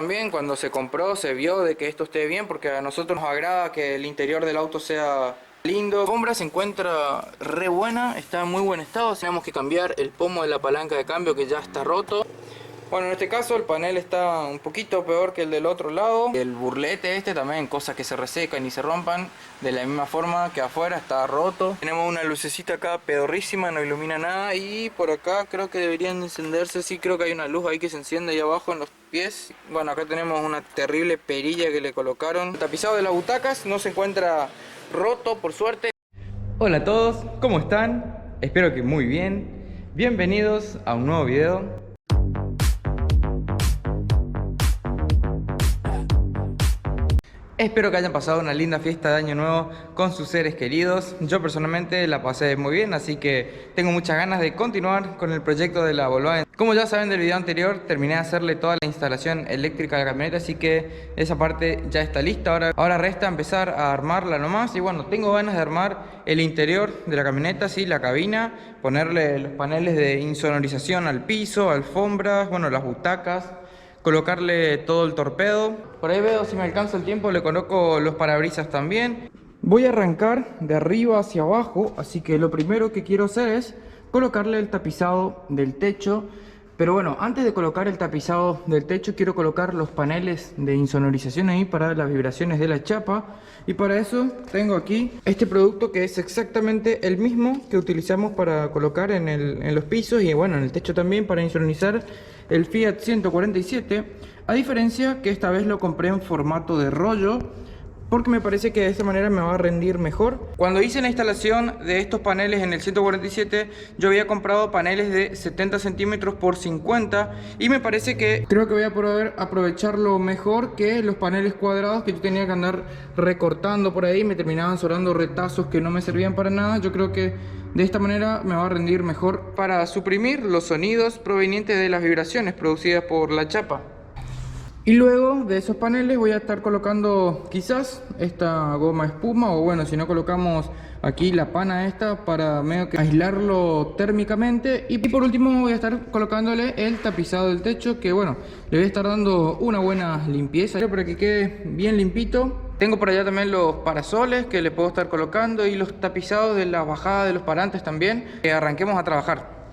también cuando se compró se vio de que esto esté bien, porque a nosotros nos agrada que el interior del auto sea lindo. La alfombra se encuentra re buena, está en muy buen estado. Tenemos que cambiar el pomo de la palanca de cambio que ya está roto. Bueno, en este caso el panel está un poquito peor que el del otro lado. El burlete este también, cosas que se resecan y se rompan de la misma forma que afuera, está roto. Tenemos una lucecita acá pedorrísima, no ilumina nada. Y por acá creo que deberían encenderse, sí, creo que hay una luz ahí que se enciende ahí abajo en los pies. Bueno, acá tenemos una terrible perilla que le colocaron. El tapizado de las butacas no se encuentra roto, por suerte. Hola a todos, ¿cómo están? Espero que muy bien. Bienvenidos a un nuevo video. Espero que hayan pasado una linda fiesta de Año Nuevo con sus seres queridos. Yo personalmente la pasé muy bien, así que tengo muchas ganas de continuar con el proyecto de la Volkswagen. Como ya saben del video anterior, terminé de hacerle toda la instalación eléctrica de la camioneta, así que esa parte ya está lista. Ahora resta empezar a armarla nomás. Y bueno, tengo ganas de armar el interior de la camioneta, sí, la cabina, ponerle los paneles de insonorización al piso, alfombras, bueno, las butacas, colocarle todo el torpedo. Por ahí veo, si me alcanza el tiempo, le coloco los parabrisas también. Voy a arrancar de arriba hacia abajo, así que lo primero que quiero hacer es colocarle el tapizado del techo. Pero bueno, antes de colocar el tapizado del techo, quiero colocar los paneles de insonorización ahí para las vibraciones de la chapa. Y para eso tengo aquí este producto que es exactamente el mismo que utilizamos para colocar en los pisos y bueno, en el techo también, para insonorizar el Fiat 147. A diferencia que esta vez lo compré en formato de rollo, porque me parece que de esta manera me va a rendir mejor. Cuando hice la instalación de estos paneles en el 147, yo había comprado paneles de 70 centímetros por 50 y me parece que creo que voy a poder aprovecharlo mejor que los paneles cuadrados que yo tenía que andar recortando por ahí. Me terminaban sobrando retazos que no me servían para nada. Yo creo que de esta manera me va a rendir mejor para suprimir los sonidos provenientes de las vibraciones producidas por la chapa. Y luego de esos paneles voy a estar colocando quizás esta goma espuma, o bueno, si no, colocamos aquí la pana esta para medio que aislarlo térmicamente. Y por último voy a estar colocándole el tapizado del techo, que bueno, le voy a estar dando una buena limpieza para que quede bien limpito. Tengo por allá también los parasoles que le puedo estar colocando y los tapizados de la bajada de los parantes también. Arranquemos a trabajar.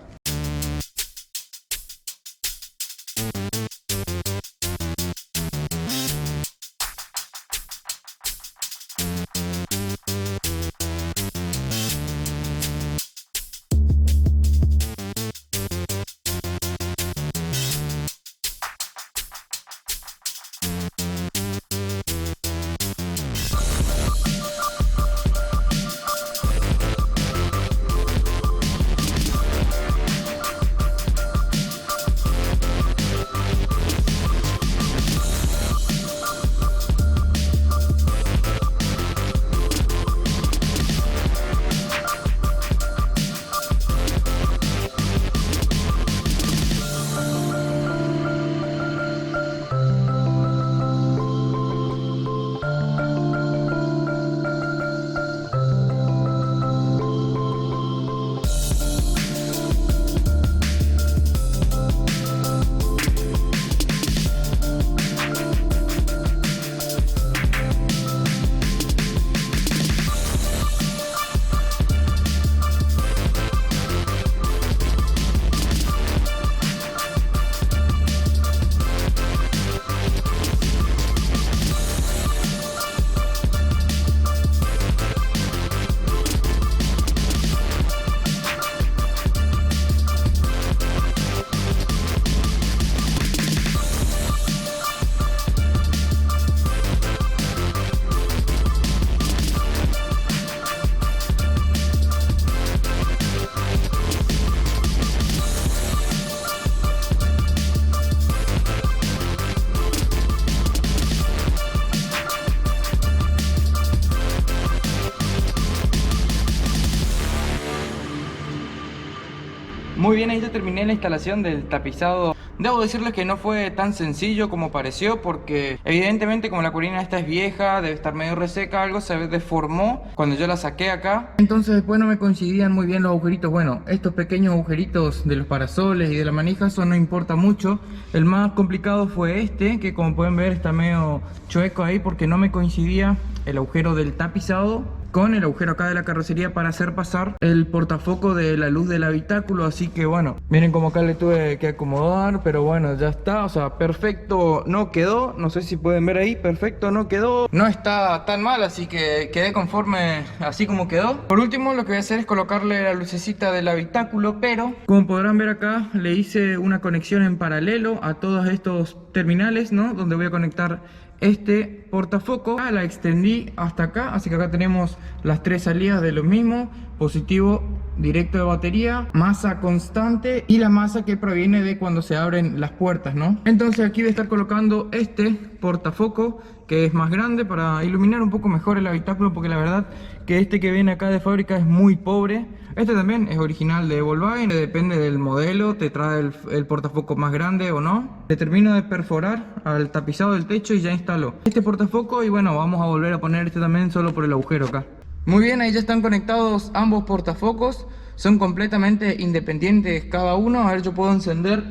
Muy bien, ahí ya terminé la instalación del tapizado Debo decirles que no fue tan sencillo como pareció, porque evidentemente como la cortina esta es vieja, debe estar medio reseca, algo se deformó cuando yo la saqué acá. Entonces después no me coincidían muy bien los agujeritos. Bueno, estos pequeños agujeritos de los parasoles y de la manija, eso no importa mucho. El más complicado fue este, que como pueden ver está medio chueco ahí porque no me coincidía el agujero del tapizado con el agujero acá de la carrocería para hacer pasar el portafoco de la luz del habitáculo. Así que bueno, miren como acá le tuve que acomodar, pero bueno, ya está. O sea, perfecto no quedó. No sé si pueden ver ahí, perfecto no quedó. No está tan mal, así que quedé conforme así como quedó. Por último, lo que voy a hacer es colocarle la lucecita del habitáculo, pero como podrán ver acá, le hice una conexión en paralelo a todos estos terminales, ¿no? Donde voy a conectar este portafoco. La extendí hasta acá, así que acá tenemos las tres salidas de lo mismo: positivo directo de batería, masa constante y la masa que proviene de cuando se abren las puertas, ¿no? Entonces aquí voy a estar colocando este portafoco que es más grande para iluminar un poco mejor el habitáculo, porque la verdad que este que viene acá de fábrica es muy pobre. Este también es original de Volkswagen, depende del modelo, te trae el portafoco más grande o no. Le termino de perforar al tapizado del techo y ya instaló este portafoco, y bueno, vamos a volver a poner este también solo por el agujero acá. Muy bien, ahí ya están conectados ambos portafocos, son completamente independientes cada uno. A ver, yo puedo encender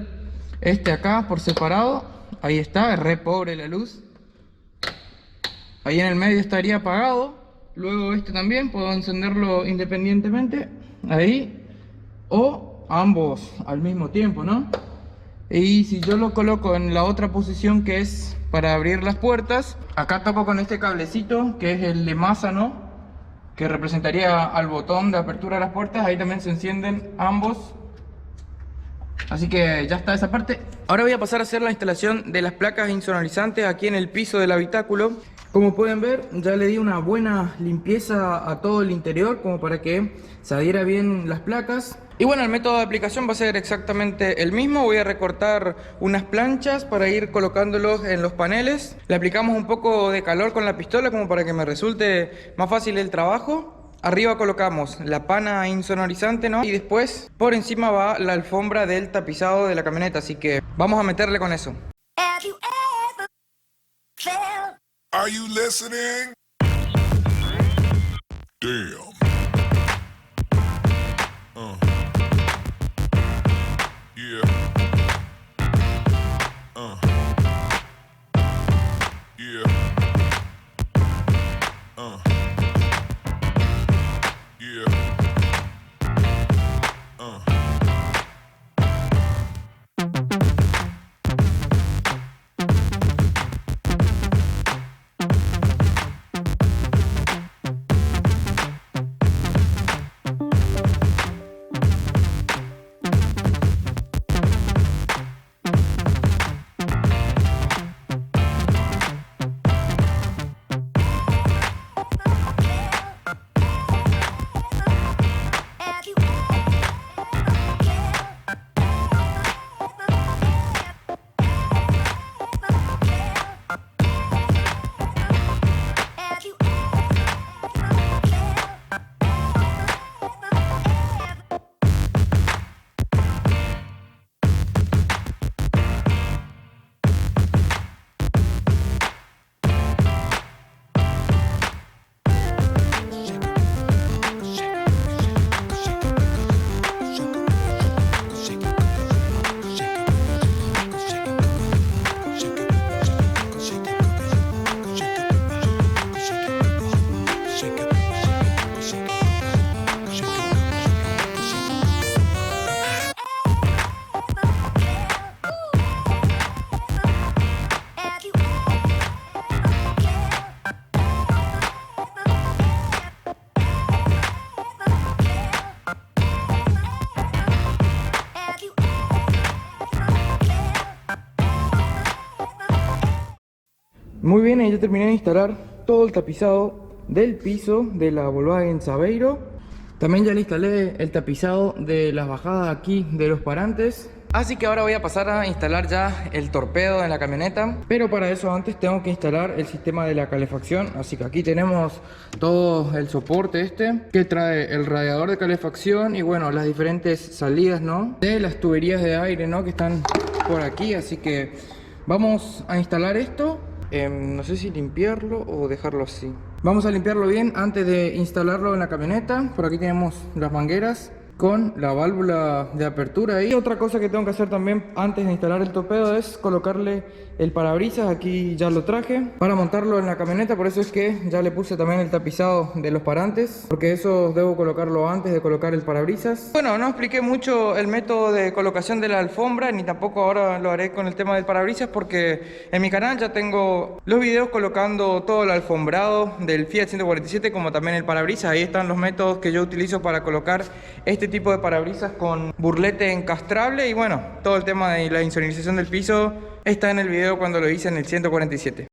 este acá por separado, ahí está, es re pobre la luz. Ahí en el medio estaría apagado. Luego este también puedo encenderlo independientemente, ahí, o ambos al mismo tiempo, ¿no? Y si yo lo coloco en la otra posición, que es para abrir las puertas, acá toco con este cablecito que es el de masa, ¿no? Que representaría al botón de apertura de las puertas. Ahí también se encienden ambos. Así que ya está esa parte. Ahora voy a pasar a hacer la instalación de las placas insonorizantes aquí en el piso del habitáculo. Como pueden ver, ya le di una buena limpieza a todo el interior, como para que se adhiera bien las placas. Y bueno, el método de aplicación va a ser exactamente el mismo. Voy a recortar unas planchas para ir colocándolos en los paneles. Le aplicamos un poco de calor con la pistola como para que me resulte más fácil el trabajo. Arriba colocamos la pana insonorizante, ¿no? Y después por encima va la alfombra del tapizado de la camioneta. Así que vamos a meterle con eso. Are you listening? Damn. Yeah. Yeah. Yeah. Muy bien, ahí ya terminé de instalar todo el tapizado del piso de la Volkswagen Saveiro. También ya le instalé el tapizado de las bajadas aquí de los parantes. Así que ahora voy a pasar a instalar ya el torpedo en la camioneta. Pero para eso antes tengo que instalar el sistema de la calefacción. Así que aquí tenemos todo el soporte que trae el radiador de calefacción y bueno, las diferentes salidas, ¿no? De las tuberías de aire, ¿no? Que están por aquí. Así que vamos a instalar esto. No sé si limpiarlo o dejarlo así. Vamos a limpiarlo bien antes de instalarlo en la camioneta. Por aquí tenemos las mangueras con la válvula de apertura. Y otra cosa que tengo que hacer también antes de instalar el torpedo es colocarle el parabrisas. Aquí ya lo traje para montarlo en la camioneta, por eso es que ya le puse también el tapizado de los parantes, porque eso debo colocarlo antes de colocar el parabrisas. Bueno, no expliqué mucho el método de colocación de la alfombra, ni tampoco ahora lo haré con el tema del parabrisas, porque en mi canal ya tengo los videos colocando todo el alfombrado del Fiat 147 como también el parabrisas. Ahí están los métodos que yo utilizo para colocar este tipo de parabrisas con burlete encastrable. Y bueno, todo el tema de la insonorización del piso está en el video cuando lo hice en el 147.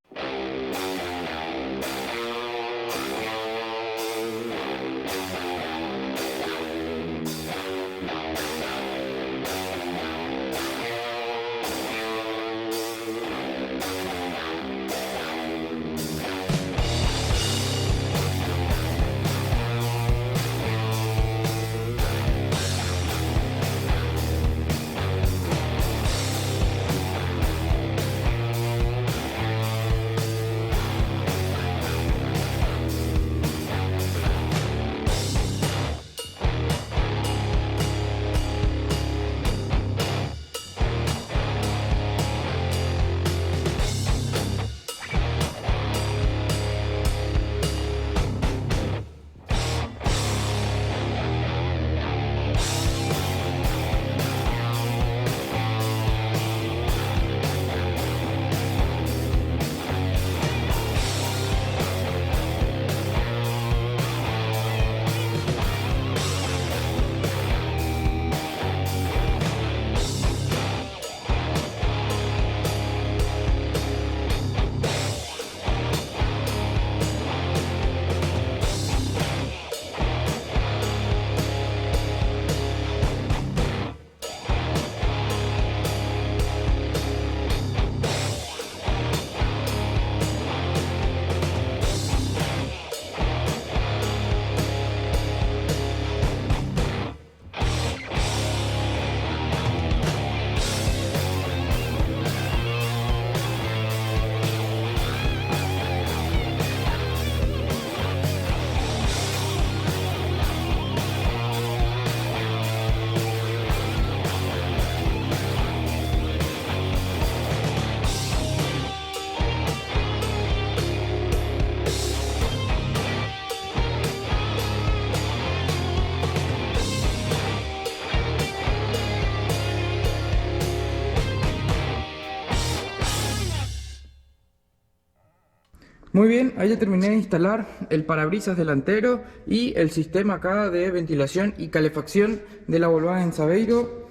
Muy bien, ahí ya terminé de instalar el parabrisas delantero y el sistema acá de ventilación y calefacción de la Volkswagen Saveiro.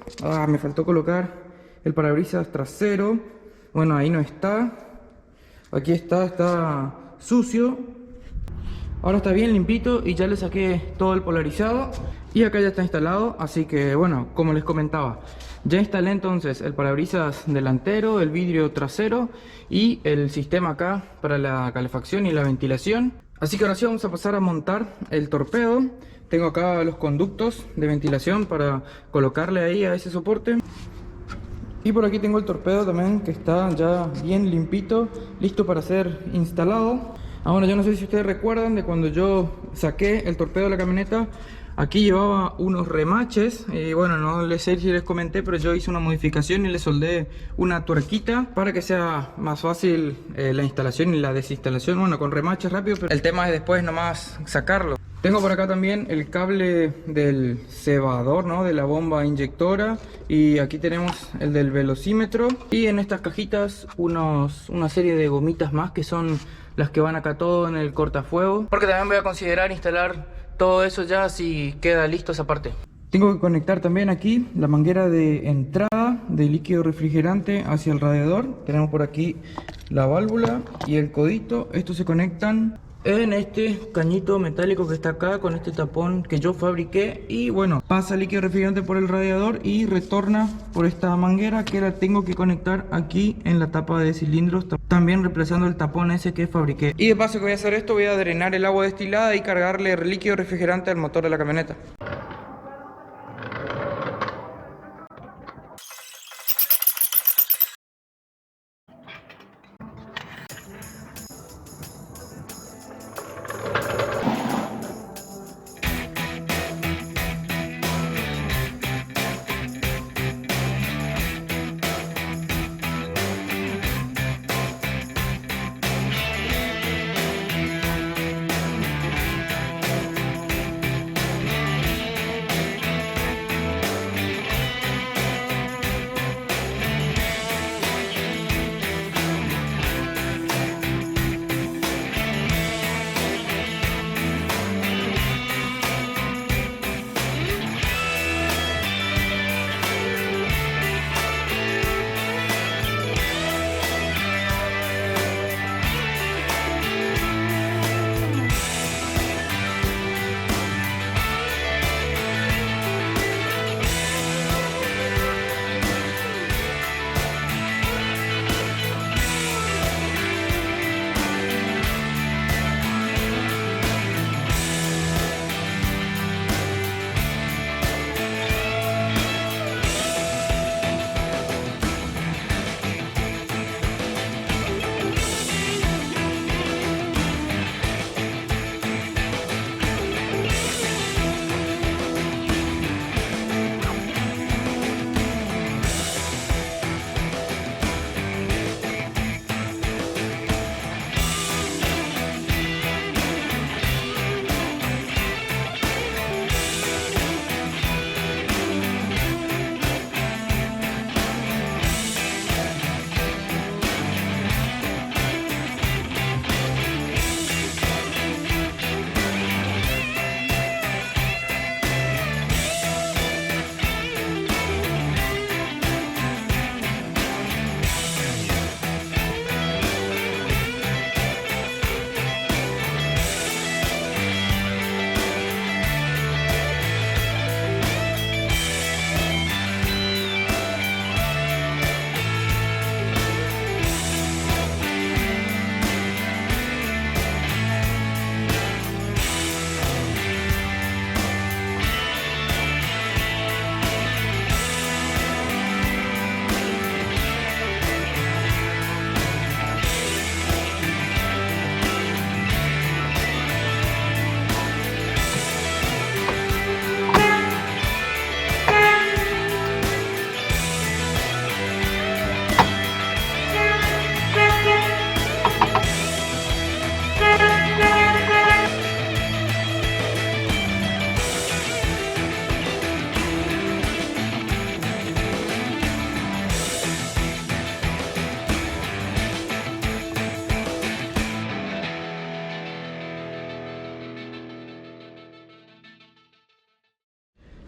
Me faltó colocar el parabrisas trasero. Bueno, ahí no está. Aquí está sucio. Ahora está bien limpito y ya le saqué todo el polarizado. Y acá ya está instalado, así que bueno, como les comentaba, ya instalé entonces el parabrisas delantero, el vidrio trasero y el sistema acá para la calefacción y la ventilación. Así que ahora sí vamos a pasar a montar el torpedo. Tengo acá los conductos de ventilación para colocarle ahí a ese soporte. Y por aquí tengo el torpedo también, que está ya bien limpito, listo para ser instalado. Ahora yo no sé si ustedes recuerdan de cuando yo saqué el torpedo de la camioneta. Aquí llevaba unos remaches y bueno, no sé si les comenté, pero yo hice una modificación y le soldé una tuerquita para que sea más fácil la instalación y la desinstalación. Bueno, con remaches rápido, pero el tema es después nomás sacarlo. Tengo por acá también el cable del cebador, ¿no? De la bomba inyectora. Y aquí tenemos el del velocímetro. Y en estas cajitas una serie de gomitas más que son las que van acá todo en el cortafuego. Porque también voy a considerar instalar todo eso ya si queda listo esa parte. Tengo que conectar también aquí la manguera de entrada de líquido refrigerante hacia el radiador. Tenemos por aquí la válvula y el codito. Estos se conectan en este cañito metálico que está acá, con este tapón que yo fabriqué. Y bueno, pasa líquido refrigerante por el radiador y retorna por esta manguera que la tengo que conectar aquí en la tapa de cilindros, también reemplazando el tapón ese que fabriqué. Y de paso que voy a hacer esto, voy a drenar el agua destilada y cargarle líquido refrigerante al motor de la camioneta.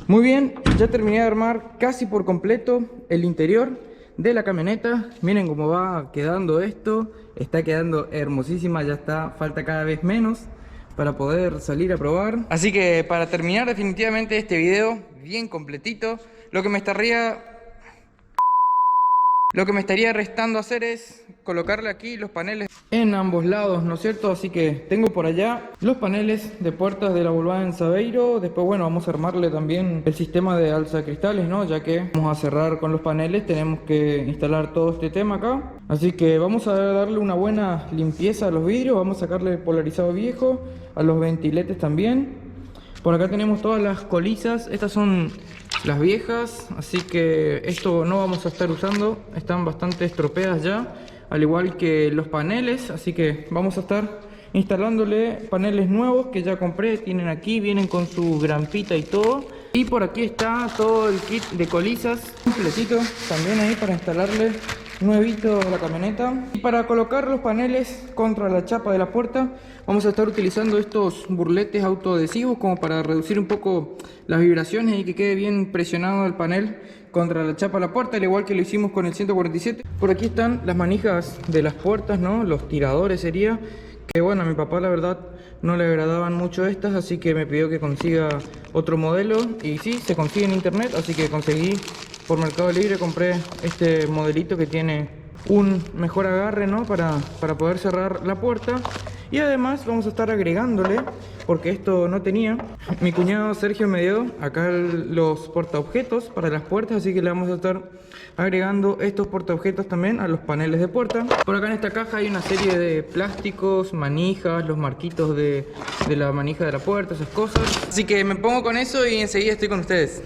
Muy bien, ya terminé de armar casi por completo el interior de la camioneta. Miren cómo va quedando esto. Está quedando hermosísima, ya está, falta cada vez menos para poder salir a probar. Así que para terminar definitivamente este video bien completito, lo que me estaría restando hacer es colocarle aquí los paneles en ambos lados, ¿no es cierto? Así que tengo por allá los paneles de puertas de la Volkswagen Saveiro. Después, bueno, vamos a armarle también el sistema de alzacristales, ¿no? Ya que vamos a cerrar con los paneles, tenemos que instalar todo este tema acá. Así que vamos a darle una buena limpieza a los vidrios. Vamos a sacarle el polarizado viejo, a los ventiletes también. Por acá tenemos todas las colisas. Estas son las viejas, así que esto no vamos a estar usando. Están bastante estropeadas ya, al igual que los paneles. Así que vamos a estar instalándole paneles nuevos que ya compré. Tienen aquí, vienen con su grampita y todo. Y por aquí está todo el kit de colisas completito también ahí para instalarle nuevito a la camioneta. Y para colocar los paneles contra la chapa de la puerta vamos a estar utilizando estos burletes autoadhesivos como para reducir un poco las vibraciones y que quede bien presionado el panel contra la chapa de la puerta, al igual que lo hicimos con el 147. Por aquí están las manijas de las puertas, ¿no? Los tiradores sería, Que bueno, a mi papá la verdad no le agradaban mucho estas, así que me pidió que consiga otro modelo. Y sí, se consigue en internet, así que conseguí por Mercado Libre, compré este modelito que tiene un mejor agarre, ¿no? Para poder cerrar la puerta. Y además vamos a estar agregándole, porque esto no tenía, mi cuñado Sergio me dio acá los portaobjetos para las puertas, así que le vamos a estar agregando estos portaobjetos también a los paneles de puerta. Por acá en esta caja hay una serie de plásticos, manijas, los marquitos de la manija de la puerta, esas cosas. Así que me pongo con eso y enseguida estoy con ustedes.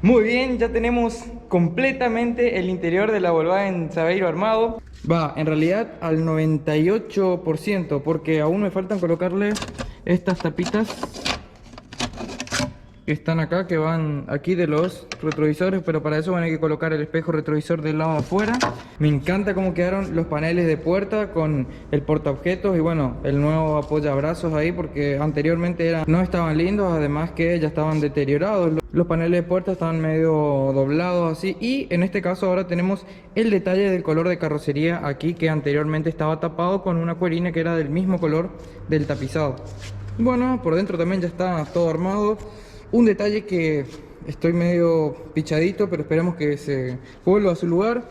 Muy bien, ya tenemos completamente el interior de la Volkswagen Saveiro armado. Va, en realidad al 98%, porque aún me faltan colocarle estas tapitas que están acá, que van aquí de los retrovisores, pero para eso van a hay que colocar el espejo retrovisor del lado de afuera. Me encanta cómo quedaron los paneles de puerta con el portaobjetos y bueno, el nuevo apoyabrazos ahí, porque anteriormente no estaban lindos, además que ya estaban deteriorados. Los paneles de puerta estaban medio doblados así, y en este caso ahora tenemos el detalle del color de carrocería aquí, que anteriormente estaba tapado con una cuerina que era del mismo color del tapizado. Bueno, por dentro también ya está todo armado. Un detalle que estoy medio pichadito, pero esperemos que se vuelva a su lugar.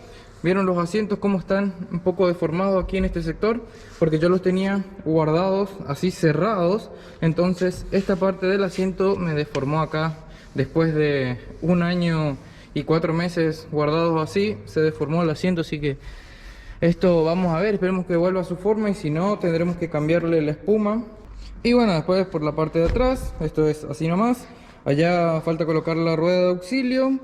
¿Vieron los asientos cómo están un poco deformados aquí en este sector? Porque yo los tenía guardados así cerrados. Entonces esta parte del asiento me deformó acá. Después de 1 año y 4 meses guardados así, se deformó el asiento. Así que esto vamos a ver, esperemos que vuelva a su forma. Y si no, tendremos que cambiarle la espuma. Y bueno, después por la parte de atrás, esto es así nomás. Allá falta colocar la rueda de auxilio.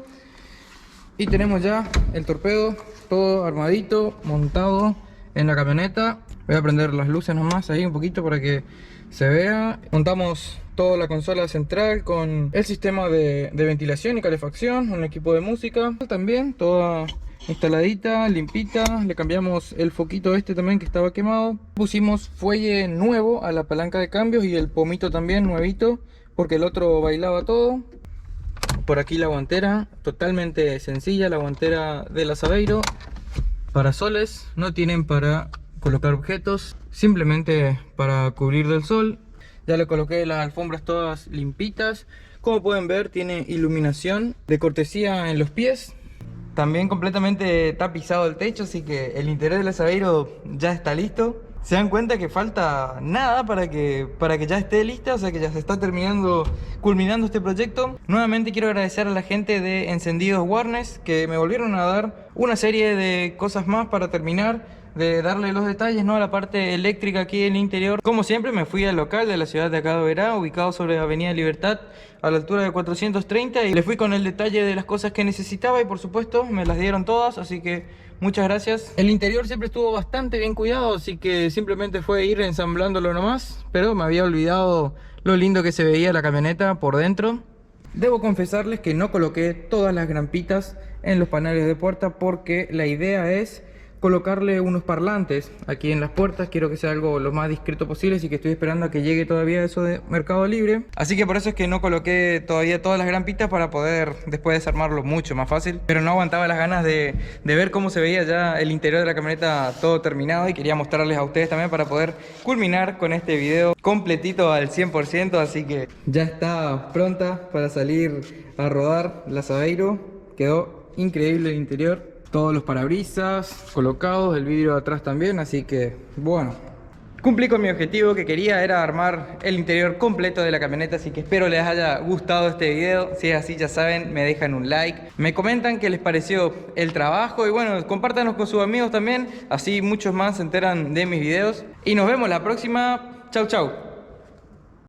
Y tenemos ya el torpedo todo armadito, montado en la camioneta. Voy a prender las luces nomás ahí un poquito para que se vea. Montamos toda la consola central con el sistema de ventilación y calefacción, un equipo de música también, toda instaladita, limpita. Le cambiamos el foquito este también que estaba quemado. Pusimos fuelle nuevo a la palanca de cambios y el pomito también nuevito, porque el otro bailaba todo. Por aquí la guantera, totalmente sencilla, la guantera de la Saveiro. Parasoles, no tienen para colocar objetos, simplemente para cubrir del sol. Ya le coloqué las alfombras todas limpitas. Como pueden ver, tiene iluminación de cortesía en los pies. También completamente tapizado el techo, así que el interior de la Saveiro ya está listo. Se dan cuenta que falta nada para que ya esté lista, o sea que ya se está culminando este proyecto. Nuevamente quiero agradecer a la gente de Encendidos Warnes, que me volvieron a dar una serie de cosas más para terminar de darle los detalles, ¿no?, a la parte eléctrica aquí en el interior. Como siempre me fui al local de la ciudad de acá de Oberá, ubicado sobre Avenida Libertad, a la altura de 430, y le fui con el detalle de las cosas que necesitaba y por supuesto me las dieron todas, así que muchas gracias. El interior siempre estuvo bastante bien cuidado, así que simplemente fue ir ensamblándolo nomás, pero me había olvidado lo lindo que se veía la camioneta por dentro. Debo confesarles que no coloqué todas las grampitas en los paneles de puerta porque la idea es colocarle unos parlantes aquí en las puertas. Quiero que sea algo lo más discreto posible, así que estoy esperando a que llegue todavía eso de Mercado Libre. Así que por eso es que no coloqué todavía todas las grampitas, para poder después desarmarlo mucho más fácil. Pero no aguantaba las ganas de ver cómo se veía ya el interior de la camioneta todo terminado, y quería mostrarles a ustedes también para poder culminar con este video completito al 100%. Así que ya está pronta para salir a rodar la Saveiro. Quedó increíble el interior. Todos los parabrisas colocados, el vidrio de atrás también, así que bueno, cumplí con mi objetivo, que quería era armar el interior completo de la camioneta. Así que espero les haya gustado este video. Si es así, ya saben, me dejan un like, me comentan qué les pareció el trabajo y bueno, compártanos con sus amigos también, así muchos más se enteran de mis videos. Y nos vemos la próxima. Chau chau.